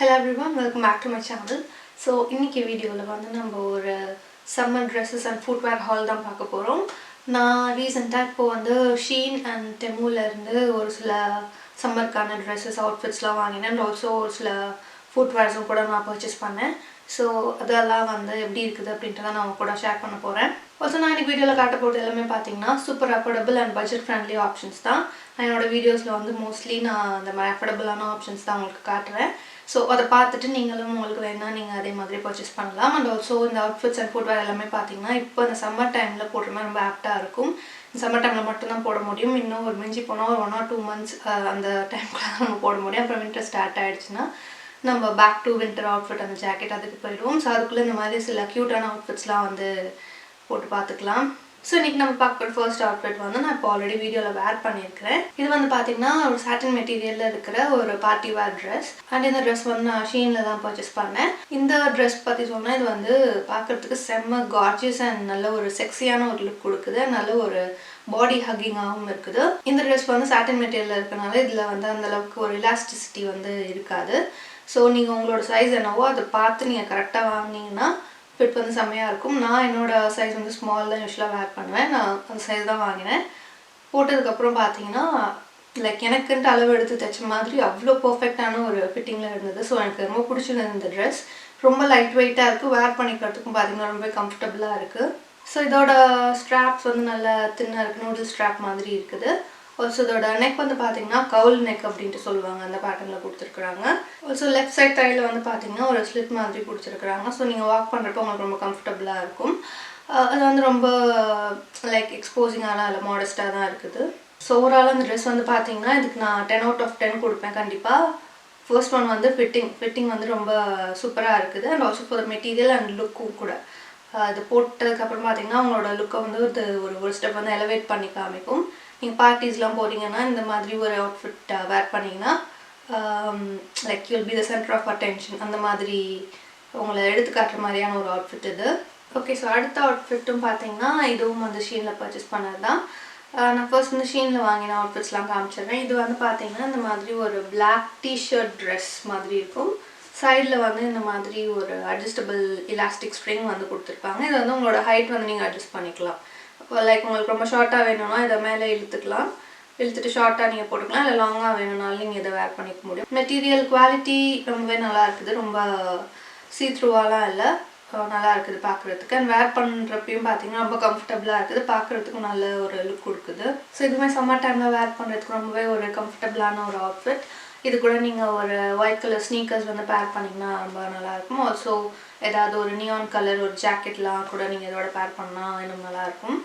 Hello everyone, welcome back to my channel. So இன்னைக்கு வீடியோல வந்து நம்ம ஒரு summer dresses and footwear haul தான் பார்க்க போறோம். நான் ரீசன்ட்டா இப்போ வந்து SHEIN and TEMU ல இருந்து ஒரு சில சம்மர்க்கான dresses outfitsலாம் வாங்கினேன் and also ஒரு சில footwearsம் கூட நான் purchase பண்ணேன். So அதெல்லாம் வந்து எப்படி இருக்குது அப்படின்றத நான் உங்க கூட ஷேர் பண்ண போறேன். Also நான் இந்த வீடியோல காட்ட போறது எல்லாமே பாத்தீங்கன்னா super affordable and budget friendly options தான். என்னோட வீடியோஸ்ல வந்து mostly நான் அந்த மாதிரி affordable-ஆன options தான் உங்களுக்கு காட்டுறேன். So அதை பார்த்துட்டு நீங்களும் உங்களுக்கு வேணா நீங்க அதே மாதிரி purchase பண்ணலாம். And also இந்த outfits and footwear எல்லாமே பாத்தீங்கன்னா இப்போ இந்த summer timeல போடுற மாதிரி ரொம்ப ஆப்டா இருக்கும். இந்த summer timeல மட்டும் தான் போட முடியும். இன்னும் ஒரு மிஞ்சி போனா ஒரு 1 or 2 months அந்த டைம்க்குள்ள நம்ம போட முடியும். அப்புறம் winter ஸ்டார்ட் ஆயிடுச்சுனா நம்ம back to winter outfit and jacket அதுக்கு போய்டுவோம். So அதுக்குள்ள இந்த மாதிரி சில கியூட்டான outfitsலாம் வந்து போட்டு பார்த்துக்கலாம். So இன்னைக்கு நம்ம பார்க்க போற first outfit வந்து நான் இப்போ ஆல்ரெடி வீடியோல வேர் பண்ணியிருக்கேன். இது வந்து பாத்தீங்கன்னா ஒரு satin மெட்டீரியல்ல இருக்கிற ஒரு பார்ட்டி வேர் Dress. And இந்த Dress வந்து நான் SHEINல தான் purchase பண்ணேன். இந்த Dress பத்தி சொன்னா இது வந்து பார்க்கிறதுக்கு செம்ம gorgeous and நல்ல ஒரு செக்ஸியான ஒரு லுக் கொடுக்குது. நல்ல ஒரு பாடி ஹக்கிங்காவும் இருக்குது. இந்த Dress வந்து satin மெட்டீரியல்ல இருக்கனால இதுல வந்து அந்த அளவுக்கு ஒரு elasticity வந்து இருக்காது. So நீங்க உங்களோட சைஸ் என்னவோ அதை பார்த்து நீங்க கரெக்ட்டா வாங்குனீங்கன்னா fit வந்து செமையா இருக்கும். நான் என்னோட சைஸ் வந்து ஸ்மால் தான் யூசுவலா வேர் பண்ணுவேன். நான் அந்த சைஸ் தான் வாங்கினேன். போட்டதுக்கு அப்புறம் பாத்தீங்கன்னா லைக் எனக்குன்ட்டு அளவு எடுத்து தைச்ச மாதிரி அவ்ளோ பெர்ஃபெக்ட்டான ஒரு ஃபிட்டிங்ல இருந்தது. சோ எனக்கு ரொம்ப பிடிச்சிருந்தது இந்த Dress. ரொம்ப லைட் வெயிட்டா இருக்கு. வேர் பண்ணிக்கிறதுக்கும் பாத்தீங்கன்னா ரொம்ப கம்ஃபர்ட்டபிளா இருக்கு. சோ இதோட ஸ்ட்ராப்ஸ் வந்து நல்ல தின்னா இருக்கு. நூடில் ஸ்ட்ராப் மாதிரி இருக்குது. Also இதோட neck வந்து பாத்தீங்கன்னா கவுல் neck அப்படினு சொல்வாங்க. அந்த பேட்டர்ன்ல கொடுத்திருக்காங்க. Also left side thigh-ல வந்து பாத்தீங்கன்னா ஒரு slit மாதிரி கொடுத்திருக்காங்க. சோ நீங்க வாக் பண்றப்ப உங்களுக்கு ரொம்ப கம்ஃபர்ட்டபிளா இருக்கும். அது வந்து ரொம்ப லைக் எக்ஸ்போசிங்கான இல்ல மாடஸ்டா தான் இருக்குது. சோ ஓவரால் அந்த Dress வந்து பாத்தீங்கன்னா இதுக்கு நான் 10 out of 10 கொடுப்பேன் கண்டிப்பா. First one வந்து fitting வந்து ரொம்ப சூப்பரா இருக்குது. And also for the material and look-ம் கூட. அது போட்டதுக்கு அப்புறம் பாத்தீங்கன்னா உங்களோட லுக்க வந்து ஒரு ஸ்டெப் வந்து எலிவேட் பண்ணி காமிக்கும். நீங்க பார்ட்டிஸ்லாம் போறீங்கன்னா இந்த மாதிரி ஒரு அவுட்ஃபிட் வேர் பண்ணீங்கன்னா like you'll be the center of attention அந்த மாதிரி உங்களை எடுத்து காட்டுற மாதிரியான ஒரு அவுட்ஃபிட் இது. ஓகே சோ அடுத்த அவுட்ஃபிட்டும் பாத்தீங்கன்னா இதுவும் வந்து SHEINல பர்ச்சேஸ் பண்ணதுதான். நான் ஃபர்ஸ்ட் வந்து SHEINல வாங்கின அவுட்ஃபிட்ஸ்லாம் காமிச்சறேன். இது வந்து பாத்தீங்கன்னா இந்த மாதிரி ஒரு black t-shirt dress மாதிரி இருக்கும். சைடுல வந்து இந்த மாதிரி ஒரு adjustable elastic string வந்து கொடுத்திருப்பாங்க. இது வந்து உங்களோட ஹைட் வந்து நீங்க அட்ஜஸ்ட் பண்ணிக்கலாம். லைக் உங்களுக்கு ரொம்ப ஷார்ட்டா வேணும்னா இத மேலே இழுத்துக்கலாம். இழுத்துட்டு ஷார்ட்டா நீங்க போட்டுக்கலாம். இல்ல லாங்கா வேணும்னாலும் நீங்க இத வேர் பண்ணிக்க முடியும். மெட்டீரியல் குவாலிட்டி ரொம்பவே நல்லா இருக்குது. ரொம்ப சீ த்ரூவாலாம் இல்ல. நல்லா இருக்குது பார்க்கிறதுக்கு. and வேர் பண்றப்பயும் பாத்தீங்கன்னா ரொம்ப கம்ஃபர்ட்டபிளா இருக்குது. பார்க்கிறதுக்கு நல்ல ஒரு லுக் கொடுக்குது. சோ இதுமே சம்மர் டைம்ல வேர் பண்றதுக்கு ரொம்பவே ஒரு கம்ஃபர்ட்டபிளான ஒரு அவுட்ஃபிட். இது கூட நீங்க ஒரு ஒயிட் கலர் ஸ்னீக்கர்ஸ் வந்து பேர் பண்ணீங்கன்னா ரொம்ப நல்லா இருக்கும். ஆல்சோ ஏதாவது ஒரு நியான் கலர் ஒரு ஜாக்கெட்லாம் கூட நீங்க இதோட பேர் பண்ணா இன்னும் நல்லா இருக்கும்.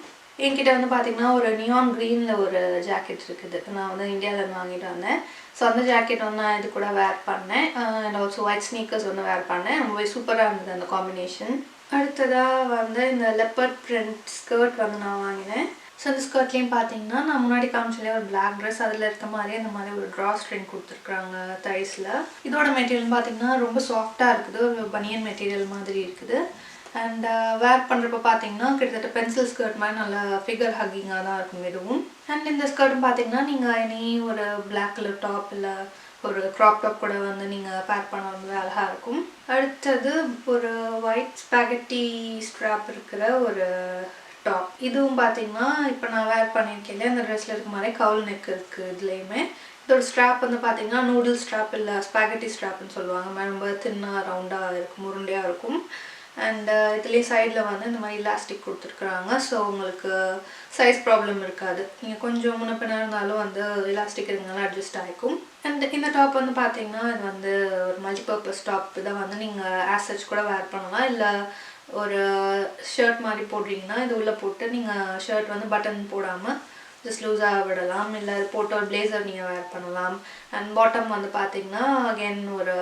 என்கிட்ட வந்து பாத்தீங்கன்னா ஒரு நியான் கிரீன்ல ஒரு ஜாக்கெட் இருக்குது. நான் வந்து இந்தியால இருந்து வாங்கிட்டு வந்தேன். சோ அந்த ஜாக்கெட் வந்து நான் இது கூட வேர் பண்ணேன். and also white sneakers வந்து வேர் பண்ணேன். ரொம்ப சூப்பரா இருந்தது அந்த காம்பினேஷன். அடுத்ததா வந்து இந்த leopard print skirt வந்து நான் வாங்கினேன். சோ இந்த ஸ்கர்ட்லயும் பாத்தீங்கன்னா நான் முன்னாடி காமிச்சல ஒரு black dress அதுல இருக்க மாதிரி இந்த மாதிரி ஒரு draw string கொடுத்திருக்காங்க thighsல. இதோட மெட்டீரியல் பாத்தீங்கன்னா ரொம்ப சாஃப்ட்டா இருக்குது. ஒரு பனியன் மெட்டீரியல் மாதிரி இருக்குது. and வேர் பண்றப்ப பாத்தீங்கன்னா கிட்டத்தட்ட பென்சில் ஸ்கர்ட் மாதிரி நல்ல ஃபிகர் ஹக்கிங்கா தான் இருக்கும் இதுவும். and இந்த ஸ்கர்ட் பாத்தீங்கன்னா நீங்க இனி ஒரு black color top இல்ல ஒரு crop top கூட வந்து நீங்க பேர் பண்ண ரொம்ப அழகா இருக்கும். அடுத்து ஒரு white spaghetti strap இருக்கிற ஒரு டாப். இதுவும் பாத்தீங்கன்னா இப்போ நான் வேர் பண்ணிருக்கேன். இந்த Dressல இருக்க மாதிரி கவுல் neck இருக்கு இதுலயுமே. இதோட ஸ்ட்ராப் வந்து பாத்தீங்கன்னா நூடில் ஸ்ட்ராப் இல்ல ஸ்பாகெட்டி ஸ்ட்ராப்னு சொல்வாங்க. ரொம்ப தின்னா ரவுண்டா இருக்கும், உருண்டையா இருக்கும். and இதுலயே சைடுல வந்து இந்த மாதிரி எலாஸ்டிக் கொடுத்திருக்காங்க. சோ உங்களுக்கு சைஸ் ப்ராப்ளம் இருக்காது. நீங்க கொஞ்சம் முன்ன பின்ன இருந்தாலும் வந்து எலாஸ்டிக் இருந்தாலும் அட்ஜஸ்ட் ஆயிக்கும். and இந்த டாப் வந்து பாத்தீங்கன்னா இது வந்து ஒரு மல்டி பர்பஸ் டாப். இத வந்து நீங்க as such கூட வேர் பண்ணலாம். இல்ல ஒரு ஷர்ட் மாதிரி போடுறீங்கன்னா இது உள்ள போட்டு நீங்க ஷர்ட் வந்து பட்டன் போடாம ஜஸ்ட் லூஸா விடலாம். இல்ல போட்ட ஒரு blazer நீங்க வேர் பண்ணலாம். and பாட்டம் வந்து பாத்தீங்கன்னா again ஒரு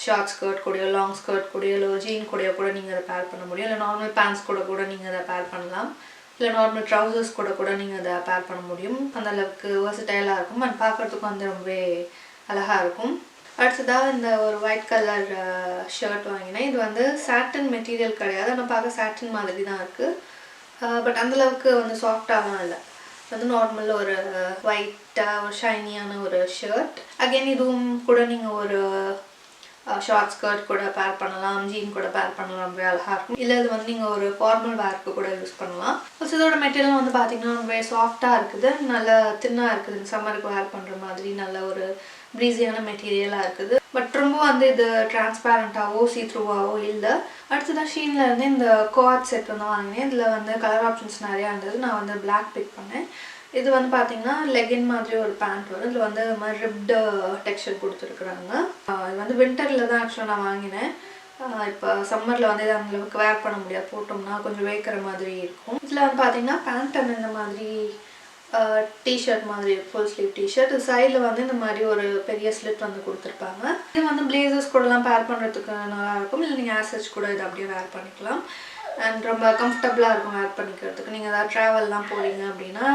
ஷார்ட் ஸ்கர்ட் கூட லாங் ஸ்கர்ட் கூட இல்ல ஒரு ஜீன் கூட நீங்க அத பேர் பண்ண முடியும். இல்ல நார்மல் pants கூட நீங்க அத பேர் பண்ணலாம். இல்ல நார்மல் trousers கூட நீங்க அத பேர் பண்ண முடியும். அந்த அளவுக்கு versatile-ஆ இருக்கும். and பார்க்கிறதுக்கு வந்து ரொம்பவே அழகா இருக்கும். அடுத்ததா இந்த ஒரு white color ஷர்ட் வாங்கினேன். இது வந்து satin மெட்டீரியல் கிடையாது. ஆனா பார்க்க satin மாதிரி தான் இருக்கு. பட் அந்த அளவுக்கு வந்து சாஃப்ட்டாலாம் இல்ல. வந்து நார்மல் ஒரு ஒயிட்டா ஒரு ஷைனியான ஒரு ஷர்ட். அகைன் இதுவும் கூட நீங்க ஒரு ஷார்ட் ஸ்கர்ட் கூட பேர் பண்ணலாம், ஜீன் கூட பேர் பண்ணலாம், ரொம்ப அழகாக இருக்கும். இல்லை இது வந்து நீங்கள் ஒரு ஃபார்மல் வேர்க்கு கூட யூஸ் பண்ணலாம். ஸோ இதோட மெட்டீரியல் வந்து பார்த்தீங்கன்னா ரொம்ப சாஃப்டாக இருக்குது, நல்லா தின்னாக இருக்குது, சம்மருக்கு வேர் பண்ணுற மாதிரி நல்ல ஒரு ப்ரீஸியான மெட்டீரியலாக இருக்குது. பட் ரொம்ப வந்து இது டிரான்ஸ்பேரண்ட்டாவோ சீத்ரூவாவோ இல்லை. அடுத்ததான் ஷீனில் இருந்து இந்த கோஆட் செட் வந்து வாங்கினேன். இதில் வந்து கலர் ஆப்ஷன்ஸ் நிறையா இருந்தது. நான் வந்து பிளாக் பிக் பண்ணேன். இது வந்து பார்த்தீங்கன்னா லெகின் மாதிரி ஒரு பேண்ட் வரும். இதில் வந்து மாதிரி ரிப்டு டெக்ஸ்சர் கொடுத்துருக்குறாங்க. இது வந்து வின்டரில் தான் ஆக்சுவலாக நான் வாங்கினேன். இப்போ சம்மரில் வந்து இது அந்தளவுக்கு வேர் பண்ண முடியாது, போட்டோம்னா கொஞ்சம் வேக்கிற மாதிரி இருக்கும். இதில் வந்து பார்த்தீங்கன்னா பேண்ட் அந்த இந்த மாதிரி டிஷர்ட் மாதிரி ஃபுல் ஸ்லீவ் டிஷர்ட். சைடில் வந்து இந்த மாதிரி ஒரு பெரிய ஸ்லிட் வந்து கொடுத்துருப்பாங்க. இது வந்து பிளேசர்ஸ் கூடலாம் பேர் பண்ணுறதுக்கு நல்லாயிருக்கும். இல்லை நீங்கள் ஆசச் கூட இது அப்படியே வேர் பண்ணிக்கலாம். அண்ட் ரொம்ப கம்ஃபர்டபுளாக இருக்கும் வேர் பண்ணிக்கிறதுக்கு. நீங்கள் ஏதாவது ட்ராவல்லாம் போகிறீங்க அப்படின்னா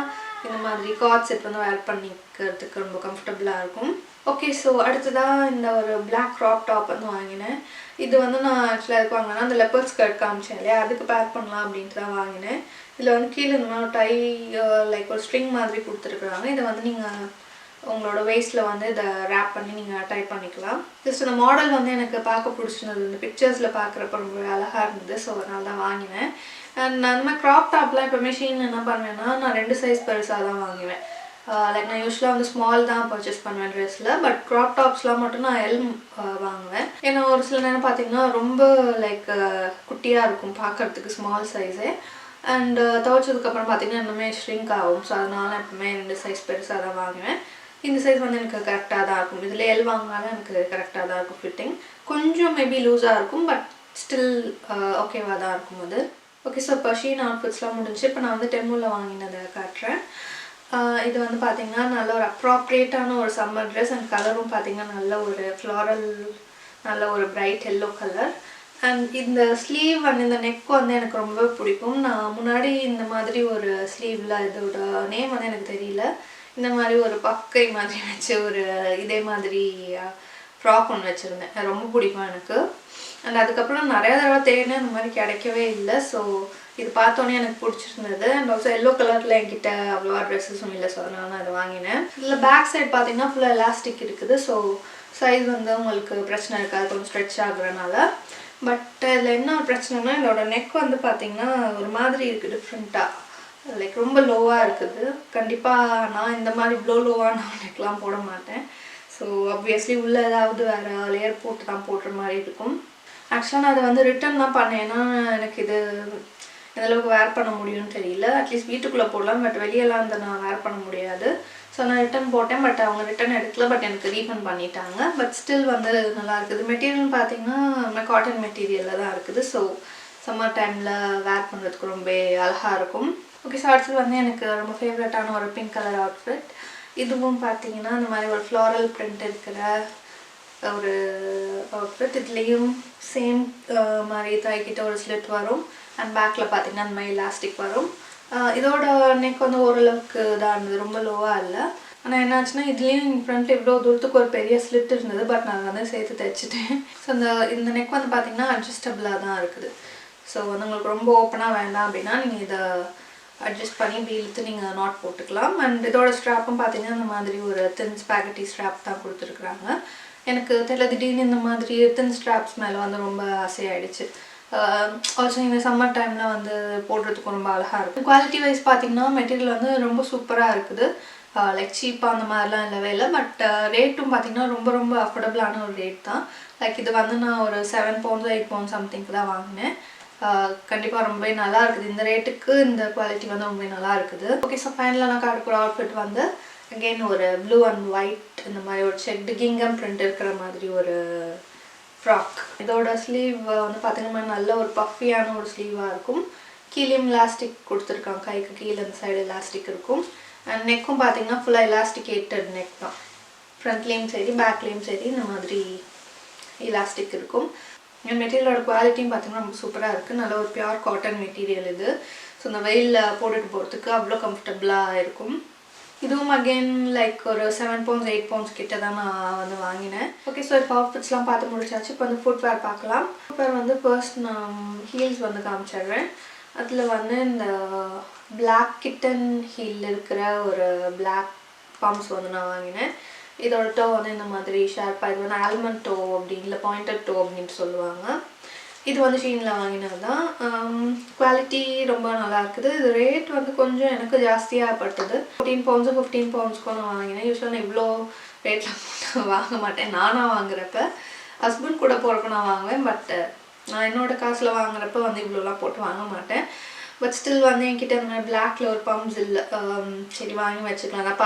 இந்த மாதிரி காட் செட் வந்து வேர் பண்ணிக்கிறதுக்கு ரொம்ப கம்ஃபர்டபுளாக இருக்கும். ஓகே, ஸோ அடுத்ததாக இந்த ஒரு பிளாக் க்ராப் டாப் வந்து வாங்கினேன். இது வந்து நான் ஆக்சுவலாக எதுக்கு வாங்கினேன்னா அந்த லெப்பர்ட் ஸ்கர்ட் காமிச்சேன் இல்லையா, அதுக்கு பேர் பண்ணலாம் அப்படின்ட்டு தான் வாங்கினேன். இதில் வந்து கீழே இந்த மாதிரி டை லைக் ஒரு ஸ்ட்ரிங் மாதிரி கொடுத்துருக்குறாங்க. இதை வந்து நீங்கள் உங்களோட வேஸ்ட்டில் வந்து இதை ரேப் பண்ணி நீங்கள் டை பண்ணிக்கலாம். ஜஸ்ட் இந்த மாடல் வந்து எனக்கு பார்க்க பிடிச்சிருந்தது, இந்த பிக்சர்ஸில் பார்க்குறப்ப ரொம்ப அழகாக இருந்தது. ஸோ அதனால தான் வாங்கினேன். அண்ட் நான் இந்த மாதிரி க்ராப் டாப்லாம் எப்போவுமே ஷீனில் என்ன பண்ணுவேன்னா நான் 2 சைஸ் பெருசாக தான் வாங்குவேன். லைக் நான் யூஸ்வலாக வந்து ஸ்மால் தான் பர்ச்சேஸ் பண்ணுவேன் ட்ரெஸ்ஸில். பட் க்ராப் டாப்ஸ்லாம் மட்டும் நான் எல் வாங்குவேன். ஏன்னா ஒரு சில நேரம் பார்த்தீங்கன்னா ரொம்ப லைக் குட்டியாக இருக்கும் பார்க்குறதுக்கு ஸ்மால் சைஸே. அண்ட் துவைச்சதுக்கப்புறம் பார்த்தீங்கன்னா இன்னுமே ஷ்ரிங்க் ஆகும். ஸோ அதனால எப்பவுமே 2 சைஸ் பெருசாக தான் வாங்குவேன். இந்த சைஸ் வந்து எனக்கு கரெக்டாக தான் இருக்கும். இதில் எல் வாங்கினாலும் எனக்கு கரெக்டாக தான் இருக்கும் ஃபிட்டிங். கொஞ்சம் மேபி லூஸாக இருக்கும், பட் ஸ்டில் ஓகேவாக தான் இருக்கும் அது. ஓகே, ஸோ இப்போ ஷீன் அவுட்ஃபிட்ஸ்லாம் முடிஞ்சு. இப்போ நான் வந்து டெமுவில் வாங்கினதை காட்டுறேன். இது வந்து பார்த்திங்கன்னா நல்ல ஒரு அப்ராப்ரியேட்டான ஒரு சம்மர் ட்ரெஸ். அண்ட் கலரும் பார்த்திங்கன்னா நல்ல ஒரு ஃப்ளாரல், நல்ல ஒரு பிரைட் எல்லோ கலர். அண்ட் இந்த ஸ்லீவ் வந்து இந்த நெக் வந்து எனக்கு ரொம்ப பிடிக்கும். நான் முன்னாடி இந்த மாதிரி ஒரு ஸ்லீவில் இதோட நேம் வந்து எனக்கு தெரியல, இந்த மாதிரி ஒரு பக்கை மாதிரி வச்சு ஒரு இதே மாதிரி ஃப்ராக் ஒன்று வச்சுருந்தேன். ரொம்ப பிடிக்கும் எனக்கு. அண்ட் அதுக்கப்புறம் நிறையா தடவை தேடினேன், அந்த மாதிரி கிடைக்கவே இல்லை. ஸோ இது பார்த்தோன்னே எனக்கு பிடிச்சிருந்தது. அண்ட் ஆல்சோ எல்லோ கலரில் என்கிட்ட அவ்வளோவா ட்ரெஸ்ஸஸும் இல்லை. ஸோ அதனால நான் அதை வாங்கினேன். இதில் பேக் சைட் பார்த்தீங்கன்னா ஃபுல்லாக எலாஸ்டிக் இருக்குது. ஸோ சைஸ் வந்து உங்களுக்கு பிரச்சனை இருக்காது, கொஞ்சம் ஸ்ட்ரெச் ஆகுறதுனால. பட் இதில் என்ன ஒரு பிரச்சனைனா இதோட நெக் வந்து பார்த்திங்கன்னா ஒரு மாதிரி இருக்குது, டிஃப்ரெண்ட்டாக, லைக் ரொம்ப லோவாக இருக்குது. கண்டிப்பாக நான் இந்த மாதிரி இவ்வளோ லோவாக நான் நெக்லாம் போட மாட்டேன். ஸோ ஆப்வியஸ்லி உள்ளே ஏதாவது வேறு லேயர் போட்டு தான் போடுற மாதிரி இருக்கும். ஆக்சுவலாக நான் அதை வந்து ரிட்டர்ன் தான் பண்ணேன். ஏன்னா எனக்கு இது எந்தளவுக்கு வேர் பண்ண முடியும்னு தெரியல. அட்லீஸ்ட் வீட்டுக்குள்ளே போடலாம், பட் வெளியெல்லாம் வந்து நான் வேர் பண்ண முடியாது. ஸோ நான் ரிட்டன் போட்டேன், பட் அவங்க ரிட்டன் எடுக்கல. பட் எனக்கு ரீஃபண்ட் பண்ணிட்டாங்க. பட் ஸ்டில் வந்து நல்லா இருக்குது. மெட்டீரியல் பார்த்தீங்கன்னா காட்டன் மெட்டீரியலில் தான் இருக்குது. ஸோ சம்மர் டைமில் வேர் பண்ணுறதுக்கு ரொம்ப அழகாக இருக்கும். ஓகே, ஸோ அடுத்தது வந்து எனக்கு ரொம்ப ஃபேவரட்டான ஒரு பிங்க் கலர் அவுட்ஃபிட். இதுவும் பார்த்தீங்கன்னா இந்த மாதிரி ஒரு ஃப்ளாரல் பிரிண்ட் இருக்கிற ஒரு அவுட்ஃபிட். இதுலேயும் சேம் மாதிரி தைக்கிட்ட ஒரு ஸ்லிட் வரும். அண்ட் பேக்கில் பார்த்தீங்கன்னா அந்த மாதிரி எலாஸ்டிக் வரும். இதோட நெக் வந்து ஓரளவுக்கு தான் இருந்தது, ரொம்ப லோவாக இல்லை. ஆனால் என்னாச்சுன்னா இதுலேயும் ஃப்ரண்ட்டில் இவ்வளோ தூரத்துக்கு ஒரு பெரிய ஸ்லிட் இருந்தது. பட் நான் வந்து சேர்த்து தைச்சிட்டேன். ஸோ இந்த நெக் வந்து பார்த்திங்கன்னா அட்ஜஸ்டபிளாக தான் இருக்குது. ஸோ வந்து உங்களுக்கு ரொம்ப ஓப்பனாக வேண்டாம் அப்படின்னா நீங்கள் இதை அட்ஜஸ்ட் பண்ணி இப்படி இழுத்து நீங்கள் நாட் போட்டுக்கலாம். அண்ட் இதோட ஸ்ட்ராப்பும் பார்த்தீங்கன்னா இந்த மாதிரி ஒரு தின் ஸ்பாகட்டி ஸ்ட்ராப் தான் கொடுத்துருக்குறாங்க. எனக்கு தெரியல, திடீர்னு இந்த மாதிரி தின் ஸ்ட்ராப்ஸ் மேலே வந்து ரொம்ப ஆசையாயிடுச்சு. ஆல்சோ இந்த சம்மர் டைமில் வந்து போடுறதுக்கு ரொம்ப அழகாக இருக்கும். குவாலிட்டி வைஸ் பார்த்திங்கன்னா மெட்டீரியல் வந்து ரொம்ப சூப்பராக இருக்குது. லைக் சீப்பாக அந்த மாதிரிலாம் இல்லவே இல்லை. பட் ரேட்டும் பார்த்திங்கன்னா ரொம்ப ரொம்ப அஃபோர்டபுளான ஒரு ரேட் தான். லைக் இது வந்து நான் ஒரு 7 pounds 8 pounds சம்திங்க்கு தான் வாங்கினேன். கண்டிப்பாக ரொம்ப நல்லா இருக்குது. இந்த ரேட்டுக்கு இந்த குவாலிட்டி வந்து ரொம்ப நல்லா இருக்குது. ஓகே, ஸோ ஃபைனலாக நான் காட்டுற அவுட்ஃபிட் வந்து அகெயின் ஒரு ப்ளூ அண்ட் ஒயிட் இந்த மாதிரி ஒரு செக்டு கிங்கம் பிரிண்ட் இருக்கிற மாதிரி ஒரு ஃப்ராக். இதோட ஸ்லீவ் வந்து பார்த்திங்கன்னா நல்ல ஒரு பஃபியான ஒரு ஸ்லீவாக இருக்கும். கீழேயும் எலாஸ்டிக் கொடுத்துருக்காங்க, கைக்கு கீழே அந்த சைடு எலாஸ்டிக் இருக்கும். அண்ட் நெக்கும் பார்த்திங்கன்னா ஃபுல்லாக எலாஸ்டிகேட்டட் நெக் தான். ஃப்ரண்ட்லேயும் சரி பேக்லேயும் சரி இந்த மாதிரி எலாஸ்டிக் இருக்கும். என் மெட்டீரியலோட குவாலிட்டியும் பார்த்திங்கன்னா ரொம்ப சூப்பராக இருக்குது. நல்ல ஒரு பியூர் காட்டன் மெட்டீரியல் இது. ஸோ இந்த வெயிலில் போட்டுட்டு போகிறதுக்கு அவ்வளோ கம்ஃபர்டபுளாக இருக்கும். இதுவும் அகெயின் லைக் ஒரு 7 pounds 8 pounds கிட்ட தான் நான் வந்து வாங்கினேன். ஓகே, ஸோ இப்போ அவுட்ஃபிட்ஸ்லாம் பார்த்து முடிச்சாச்சு. இப்போ வந்து ஃபுட்வேர் பார்க்கலாம். ஃபுட்வேர் வந்து ஃபர்ஸ்ட் நான் ஹீல்ஸ் வந்து காமிச்சிடுறேன். அதில் வந்து இந்த பிளாக் கிட்டன் ஹீல் இருக்கிற ஒரு பிளாக் பம்ப்ஸ் வந்து நான் வாங்கினேன். இதோட டோ வந்து இந்த மாதிரி ஷார்ப்பாக, இது வந்து ஆல்மண்ட் டோ அப்படி இல்லை பாயிண்டட் டோ அப்படின்ட்டு சொல்லுவாங்க. இது வந்து ஷீனில் வாங்கினது தான். குவாலிட்டி ரொம்ப நல்லா இருக்குது. இது ரேட் வந்து கொஞ்சம் எனக்கு ஜாஸ்தியாக பட்டுது. 14 pounds 15 poundsக்கும் நான் வாங்கினேன். யூஸ்வலாக நான் இவ்வளோ ரேட்டில் போட்டு வாங்க மாட்டேன். நானாக வாங்குறப்ப ஹஸ்பண்ட் கூட போகிறப்ப நான் வாங்குவேன். பட் நான் என்னோடய காசில் வாங்குறப்ப வந்து இவ்வளோலாம் போட்டு வாங்க மாட்டேன். பட் ஸ்டில் வந்து என்கிட்ட இந்த மாதிரி பிளாக்ல ஒரு பம்ப்ஸ் இல்லை. சரி வாங்கி வச்சுக்கலாம். நான்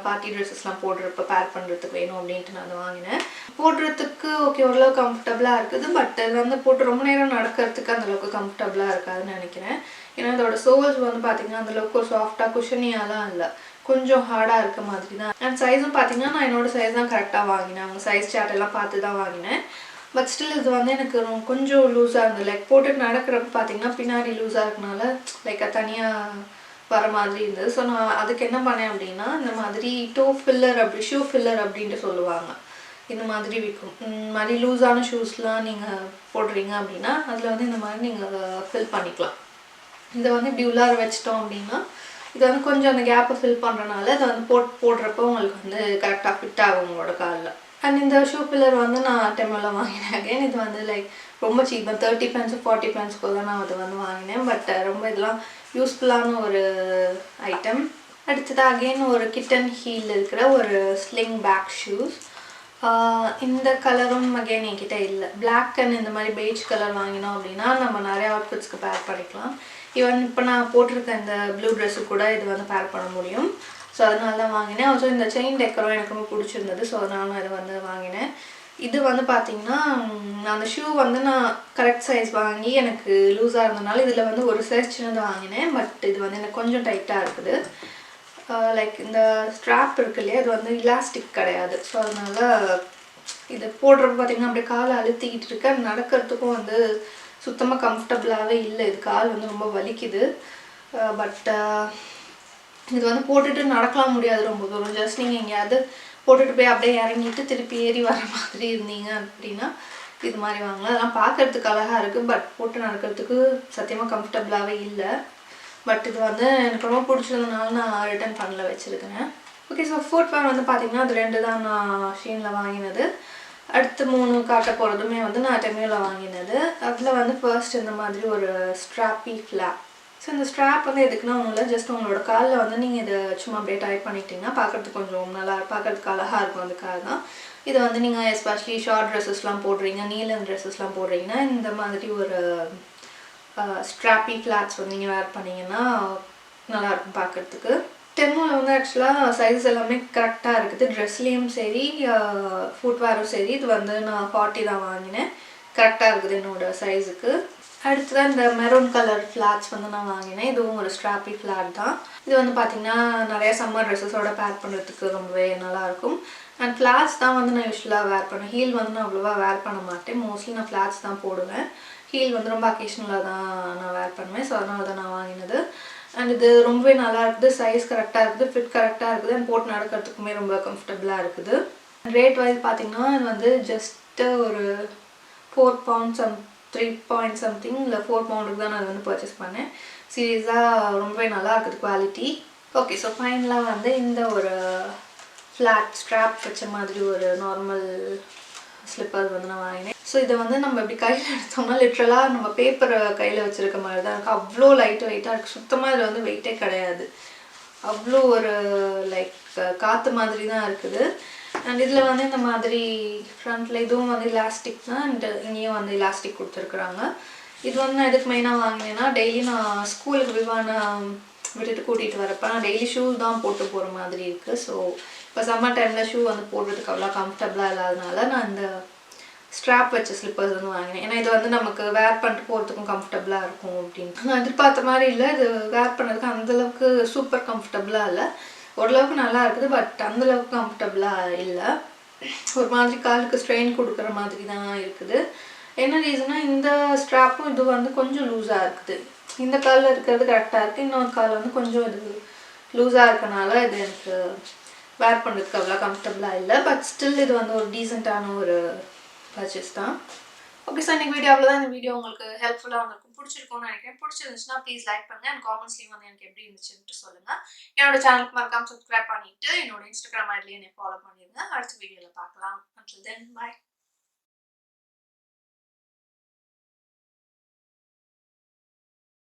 பார்ட்டி ட்ரெஸ்ஸஸ்லாம் போடுறப்ப பேர் பண்ணுறதுக்கு வேணும் அப்படின்ட்டு நான் வாங்கினேன். போடுறதுக்கு ஓகே ஓரளவு கம்ஃபர்டபுளாக இருக்குது. பட் இது வந்து போட்டு ரொம்ப நேரம் நடக்கிறதுக்கு அந்தளவுக்கு கம்ஃபர்டபுளாக இருக்காதுன்னு நினைக்கிறேன். ஏன்னா இதோட சோல்ஸ் வந்து பார்த்திங்கன்னா அந்தளவுக்கு ஒரு சாஃப்டாக குஷனியாலாம் இல்லை, கொஞ்சம் ஹார்டாக இருக்க மாதிரி தான். அண்ட் சைஸும் பார்த்திங்கன்னா நான் என்னோடய சைஸ் தான் கரெக்டாக வாங்கினேன். அவங்க சைஸ் சார்ட் எல்லாம் பார்த்து தான் வாங்கினேன். பட் ஸ்டில் இது வந்து எனக்கு கொஞ்சம் லூஸாக இருந்தது. லைக் போட்டுட்டு நடக்கிறப்ப பார்த்திங்கன்னா பின்னாடி லூஸாக இருக்கனால லைக் தனியாக வர மாதிரி இருந்தது. ஸோ நான் அதுக்கு என்ன பண்ணேன் அப்படின்னா, இந்த மாதிரி டோ ஃபில்லர் ஷூ ஃபில்லர் அப்படின்ட்டு சொல்லுவாங்க. இந்த மாதிரி விற்கும். இந்த மாதிரி லூஸான ஷூஸ்லாம் நீங்கள் போடுறீங்க அப்படின்னா அதில் வந்து இந்த மாதிரி நீங்கள் ஃபில் பண்ணிக்கலாம். இதை வந்து இப்படி உள்ளார வச்சிட்டோம் அப்படின்னா இது வந்து கொஞ்சம் அந்த கேப்பை ஃபில் பண்ணுறனால இதை வந்து போடுறப்போ உங்களுக்கு வந்து கரெக்டாக ஃபிட் ஆகும் உங்களோட காலில். அண்ட் இந்த ஷூ பில்லர் வந்து நான் டெமுவில் வாங்கினேன். அகைன் இது வந்து லைக் ரொம்ப சீப் தான். 30 pence 40 penceக்கு தான் நான் அதை வந்து வாங்கினேன். பட் ரொம்ப இதெல்லாம் யூஸ்ஃபுல்லான ஒரு ஐட்டம். அடுத்தது அகெயின் ஒரு கிட்டன் ஹீல் இருக்கிற ஒரு ஸ்லிங் பேக் ஷூஸ். இந்த கலரும் அகெயின் என்கிட்ட இல்லை. பிளாக் அண்ட் இந்த மாதிரி பெய்ஜ் கலர் வாங்கினோம் அப்படின்னா நம்ம நிறைய அவுட்ஃபிட்ஸ்க்கு பேர் பண்ணிக்கலாம். ஈவன் இப்போ நான் போட்டிருக்க இந்த ப்ளூ ட்ரெஸ்ஸு கூட இது வந்து பேர் பண்ண முடியும். ஸோ அதனால தான் வாங்கினேன். ஆல்சோ இந்த செயின் டெக்கரும் எனக்கு ரொம்ப பிடிச்சிருந்தது. ஸோ அதனால நான் இதை வந்து வாங்கினேன். இது வந்து பார்த்திங்கன்னா அந்த ஷூ வந்து நான் கரெக்ட் சைஸ் வாங்கி எனக்கு லூஸாக இருந்ததுனால இதில் வந்து ஒரு சைஸ் சின்னதாக வாங்கினேன். பட் இது வந்து எனக்கு கொஞ்சம் டைட்டாக இருக்குது. லைக் இந்த ஸ்ட்ராப் இருக்கு இல்லையா, இது வந்து இலாஸ்டிக் கிடையாது. ஸோ அதனால் இது போடுறப்ப பார்த்திங்கன்னா அப்படியே காலை அழுத்திக்கிட்டு இருக்க, நடக்கிறதுக்கும் வந்து சுத்தமாக கம்ஃபர்டபுளாகவே இல்லை. இது கால் வந்து ரொம்ப வலிக்குது. பட் இது வந்து போட்டுட்டு நடக்கலாம் முடியாது ரொம்ப தூரம். ஜஸ்ட் நீங்கள் எங்கேயாவது போட்டுட்டு போய் அப்படியே இறங்கிட்டு திருப்பி ஏறி வர மாதிரி இருந்தீங்க அப்படின்னா இது மாதிரி வாங்கலாம். அதெல்லாம் பார்க்குறதுக்கு அழகாக இருக்குது. பட் போட்டு நடக்கிறதுக்கு சத்தியமாக கம்ஃபர்டபுளாகவே இல்லை. பட் இது வந்து எனக்கு ரொம்ப பிடிச்சதுனால நான் ரிட்டர்ன் பண்ணல வச்சுருக்கிறேன். ஓகே, ஸோ ஃபுட்வேர் வந்து பார்த்திங்கன்னா அது 2 தான் நான் ஷீனில் வாங்கினது. அடுத்து 3 காட்ட போகிறதுமே வந்து நான் டெமியூவில் வாங்கினது. அதில் வந்து ஃபர்ஸ்ட் இந்த மாதிரி ஒரு ஸ்ட்ராப்பி ஃப்ளாப். ஸோ இந்த ஸ்ட்ராப் வந்து எதுக்குன்னா ஒன்றும் இல்லை, ஜஸ்ட் உங்களோட காலில் வந்து நீங்கள் இதை சும்மா அப்படியே டைப் பண்ணிட்டீங்கன்னா பார்க்குறதுக்கு கொஞ்சம் நல்லா பார்க்குறதுக்கு அழகாக இருக்கும். அதுக்காக தான் இதை வந்து நீங்கள் எஸ்பெஷலி ஷார்ட் ட்ரெஸ்ஸஸ்லாம் போடுறீங்க, நீலன் ட்ரெஸ்ஸஸ்லாம் போடுறீங்கன்னா இந்த மாதிரி ஒரு ஸ்ட்ராப்பி ஃப்ளாட்ஸ் வந்து நீங்கள் வேர் பண்ணிங்கன்னா நல்லாயிருக்கும் பார்க்குறதுக்கு. டெமுவில் வந்து ஆக்சுவலாக சைஸ் எல்லாமே கரெக்டாக இருக்குது. ட்ரெஸ்லேயும் சரி ஃபுட்வேரும் சரி. இது வந்து நான் 40 தான் வாங்கினேன். கரெக்டாக இருக்குது என்னோடய சைஸுக்கு. அடுத்ததான் இந்த மெரூன் கலர் ஃப்ளாட்ஸ் வந்து நான் வாங்கினேன். இதுவும் ஒரு ஸ்ட்ராப்பி ஃப்ளாட் தான். இது வந்து பார்த்திங்கன்னா நிறைய சம்மர் ட்ரெஸ்ஸஸோட பேர் பண்ணுறதுக்கு ரொம்பவே நல்லாயிருக்கும். அண்ட் ஃப்ளாட்ஸ் தான் வந்து நான் யூஸ்வலாக வேர் பண்ணுவேன். ஹீல் வந்து நான் அவ்வளோவா வேர் பண்ண மாட்டேன். மோஸ்ட்லி நான் ஃப்ளாட்ஸ் தான் போடுவேன். ஹீல் வந்து ரொம்ப அக்கேஷ்னலாக தான் நான் வேர் பண்ணுவேன். ஸோ அதனால தான் நான் வாங்கினது. அண்ட் இது ரொம்பவே நல்லா இருக்குது. சைஸ் கரெக்டாக இருக்குது, ஃபிட் கரெக்டாக இருக்குது. அண்ட் போட்டு நடக்கிறதுக்குமே ரொம்ப கம்ஃபர்டபுளாக இருக்குது. ரேட் வைஸ் பார்த்திங்கன்னா இது வந்து ஜஸ்ட்டு ஒரு 4 pounds 3 point something இல்லை 4 poundக்கு தான் நான் அது வந்து பர்ச்சேஸ் பண்ணேன். சீரியஸாக ரொம்பவே நல்லா இருக்குது குவாலிட்டி. ஓகே, ஸோ ஃபைனலாக வந்து இந்த ஒரு ஃப்ளாட் ஸ்ட்ராப் வச்ச மாதிரி ஒரு நார்மல் ஸ்லிப்பர் வந்து நான் வாங்கினேன். ஸோ இதை வந்து நம்ம இப்படி கையில் எடுத்தோம்னா லிட்ரலாக நம்ம பேப்பரை கையில் வச்சுருக்க மாதிரி தான் இருக்குது. அவ்வளோ லைட் வெயிட்டாக இருக்குது. சுத்தமாக இதில் வந்து வெயிட்டே கிடையாது. அவ்வளோ ஒரு லைக் காற்று மாதிரி தான் இருக்குது. அண்ட் இதில் வந்து இந்த மாதிரி ஃப்ரண்ட்டில் இதுவும் வந்து இலாஸ்டிக் தான். அண்ட் இங்கேயும் வந்து இலாஸ்டிக் கொடுத்துருக்குறாங்க. இது வந்து நான் எதுக்கு மெயினாக வாங்கினேன்னா, டெய்லி நான் ஸ்கூலுக்கு விவான விட்டுட்டு கூட்டிகிட்டு வரப்போ நான் டெய்லி ஷூஸ் தான் போட்டு போகிற மாதிரி இருக்குது. ஸோ இப்போ சம்மர் டைமில் ஷூ வந்து போடுறதுக்கு அவ்வளோ கம்ஃபர்டபுளாக இல்லாதனால நான் இந்த ஸ்ட்ராப் வச்ச ஸ்லிப்பர்ஸ் வந்து வாங்கினேன். ஏன்னா இது வந்து நமக்கு வேர் பண்ணிட்டு போகிறதுக்கும் கம்ஃபர்டபுளாக இருக்கும் அப்படின்னு. நான் எதிர்பார்த்த மாதிரி இல்லை. இது வேர் பண்ணுறதுக்கு அந்தளவுக்கு சூப்பர் கம்ஃபர்டபுளாக இல்லை. ஓரளவுக்கு நல்லா இருக்குது. பட் அந்தளவுக்கு கம்ஃபர்டபுளாக இல்லை. ஒரு மாதிரி காலுக்கு ஸ்ட்ரெயின் கொடுக்குற மாதிரி தான் இருக்குது. என்ன ரீசன்னா இந்த ஸ்ட்ராப்பும் இது வந்து கொஞ்சம் லூஸாக இருக்குது. இந்த காலில் இருக்கிறது கரெக்டாக இருக்குது. இன்னொரு கால் வந்து கொஞ்சம் இது லூஸாக இருக்கனால இது எனக்கு வேர் பண்ணுறதுக்கு அவ்வளோ கம்ஃபர்டபுளாக இல்லை. பட் ஸ்டில் இது வந்து ஒரு டீசெண்டான ஒரு பர்ச்சேஸ் தான். ஓகே ஸோ இன்னைக்கு வீடியோ அவ்வளோதான். இந்த வீடியோ உங்களுக்கு ஹெல்ப்ஃபுல்லாக இருந்திருக்கும், பிடிச்சிருக்கும்னு நினைக்கிறேன். பிடிச்சிருந்துச்சுன்னா ப்ளீஸ் லைக் பண்ணுங்கள் அண்ட் காமெண்ட்ஸ்லேயும் வந்து எனக்கு எப்படி இருந்துச்சுன்ட்டு சொல்லுங்கள். என்னோட சேனலுக்கு மறக்காம சப்ஸ்கிரைப் பண்ணிவிட்டு என்னோட இன்ஸ்டாகிராம் ஐடியில் என்னை ஃபாலோ பண்ணிடுங்க. அடுத்த வீடியோவில் பார்க்கலாம். Until then, bye.